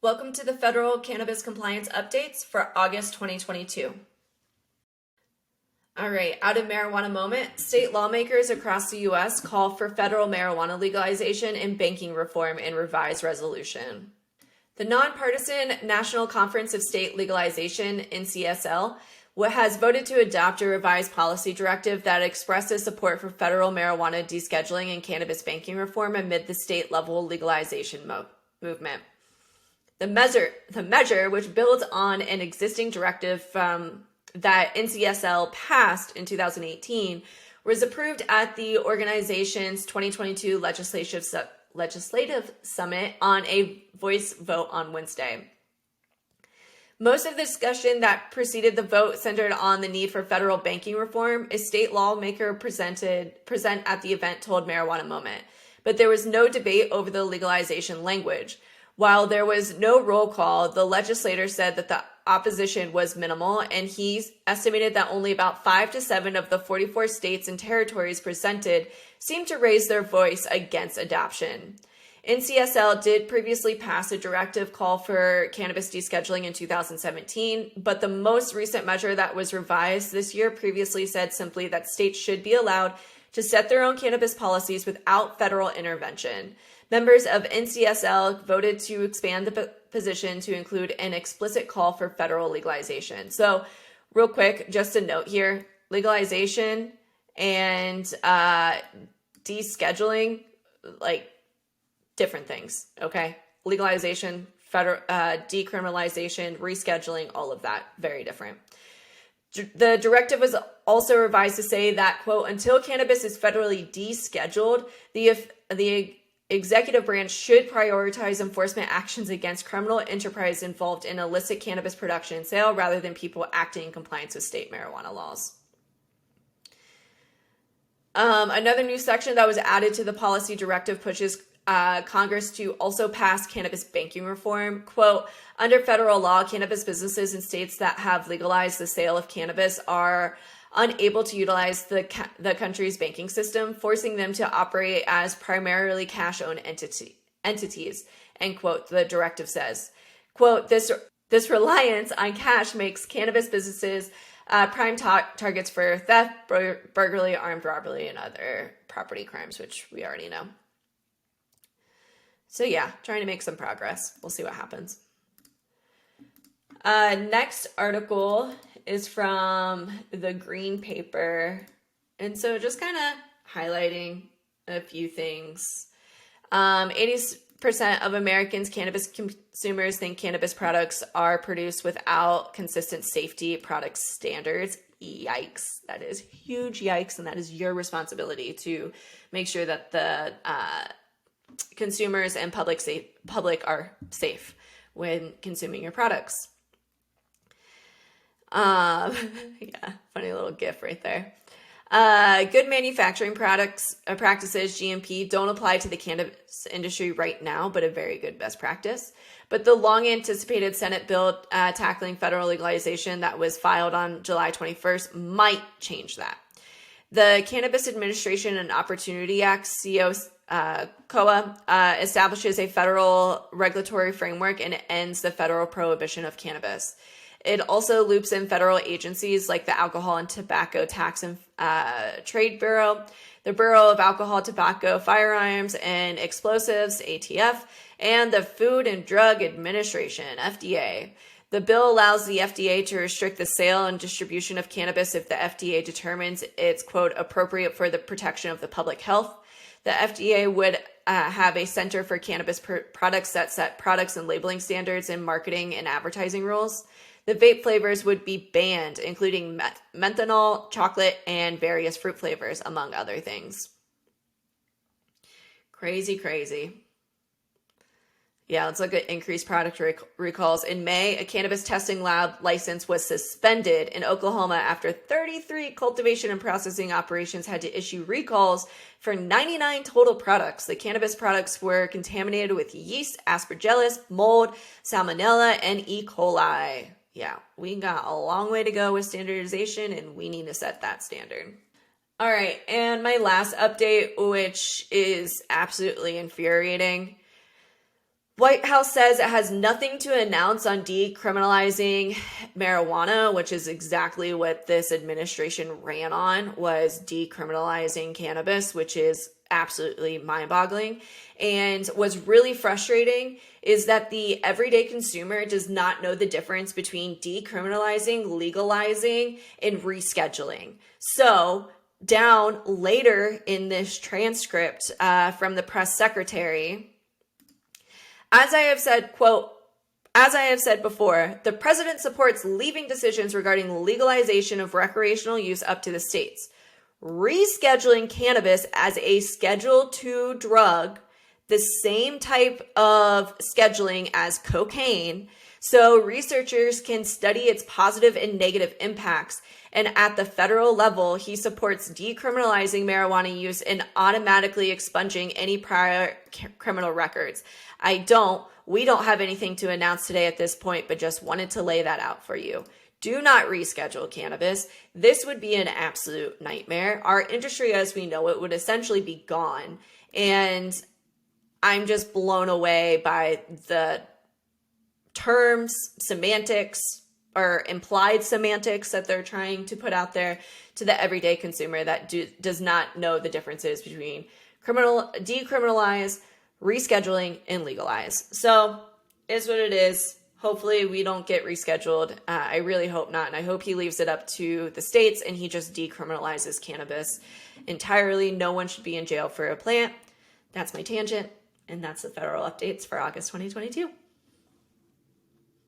Welcome to the Federal Cannabis Compliance Updates for August 2022. All right, out of marijuana moment, state lawmakers across the U.S. call for federal marijuana legalization and banking reform in revised resolution. The nonpartisan National Conference of State Legalization, NCSL, has voted to adopt a revised policy directive that expresses support for federal marijuana descheduling and cannabis banking reform amid the state-level legalization movement. The measure, which builds on an existing directive that NCSL passed in 2018, was approved at the organization's 2022 legislative summit on a voice vote on Wednesday. Most of the discussion that preceded the vote centered on the need for federal banking reform, a state lawmaker present at the event told Marijuana Moment. But there was no debate over the legalization language. While there was no roll call, the legislator said that the opposition was minimal, and he estimated that only about 5 to 7 of the 44 states and territories presented seemed to raise their voice against adoption. NCSL did previously pass a directive call for cannabis descheduling in 2017, but the most recent measure that was revised this year previously said simply that states should be allowed to set their own cannabis policies without federal intervention. Members of NCSL voted to expand the position to include an explicit call for federal legalization. So real quick, just a note here, legalization and descheduling, like different things, okay? Legalization, decriminalization, rescheduling, all of that, very different. The directive was also revised to say that, quote, until cannabis is federally descheduled, the executive branch should prioritize enforcement actions against criminal enterprise involved in illicit cannabis production and sale rather than people acting in compliance with state marijuana laws. Another new section that was added to the policy directive pushes Congress to also pass cannabis banking reform. Quote, under federal law, cannabis businesses in states that have legalized the sale of cannabis are unable to utilize the country's banking system, forcing them to operate as primarily cash-owned entities, end quote, the directive says. Quote, this reliance on cash makes cannabis businesses prime targets for theft, burglary, armed robbery, and other property crimes, which we already know. So yeah, trying to make some progress. We'll see what happens. Next article is from the Green Paper. And so just kind of highlighting a few things. 80% of Americans' cannabis consumers think cannabis products are produced without consistent safety product standards. Yikes. That is huge yikes. And that is your responsibility to make sure that the consumers and public are safe when consuming your products. Yeah, funny little gif right there. Good manufacturing practices, GMP, don't apply to the cannabis industry right now, but a very good best practice. But the long-anticipated Senate bill tackling federal legalization that was filed on July 21st might change that. The Cannabis Administration and Opportunity Act, COA, establishes a federal regulatory framework and ends the federal prohibition of cannabis. It also loops in federal agencies like the Alcohol and Tobacco Tax and Trade Bureau, the Bureau of Alcohol, Tobacco, Firearms, and Explosives, ATF, and the Food and Drug Administration, FDA. The bill allows the FDA to restrict the sale and distribution of cannabis if the FDA determines it's, quote, appropriate for the protection of the public health. The FDA would have a Center for Cannabis Products that set products and labeling standards and marketing and advertising rules. The vape flavors would be banned, including menthol, chocolate, and various fruit flavors, among other things. Crazy, crazy. Yeah, let's look at increased product recalls. In May, a cannabis testing lab license was suspended in Oklahoma after 33 cultivation and processing operations had to issue recalls for 99 total products. The cannabis products were contaminated with yeast, aspergillus, mold, salmonella, and E. coli. Yeah, we got a long way to go with standardization, and we need to set that standard. All right, and my last update, which is absolutely infuriating. White House says it has nothing to announce on decriminalizing marijuana, which is exactly what this administration ran on, was decriminalizing cannabis, which is absolutely mind-boggling. And what's really frustrating is that the everyday consumer does not know the difference between decriminalizing, legalizing, and rescheduling. So down later in this transcript from the press secretary, as I have said, quote, as I have said before, the president supports leaving decisions regarding legalization of recreational use up to the states. Rescheduling cannabis as a Schedule II drug, the same type of scheduling as cocaine, so researchers can study its positive and negative impacts. And at the federal level, he supports decriminalizing marijuana use and automatically expunging any prior criminal records. We don't have anything to announce today at this point, but just wanted to lay that out for you. Do not reschedule cannabis. This would be an absolute nightmare. Our industry as we know it would essentially be gone. And I'm just blown away by the terms, semantics, or implied semantics that they're trying to put out there to the everyday consumer that does not know the differences between decriminalize, rescheduling, and legalize. So is what it is. Hopefully we don't get rescheduled. I really hope not. And I hope he leaves it up to the states and he just decriminalizes cannabis entirely. No one should be in jail for a plant. That's my tangent. And that's the federal updates for August 2022.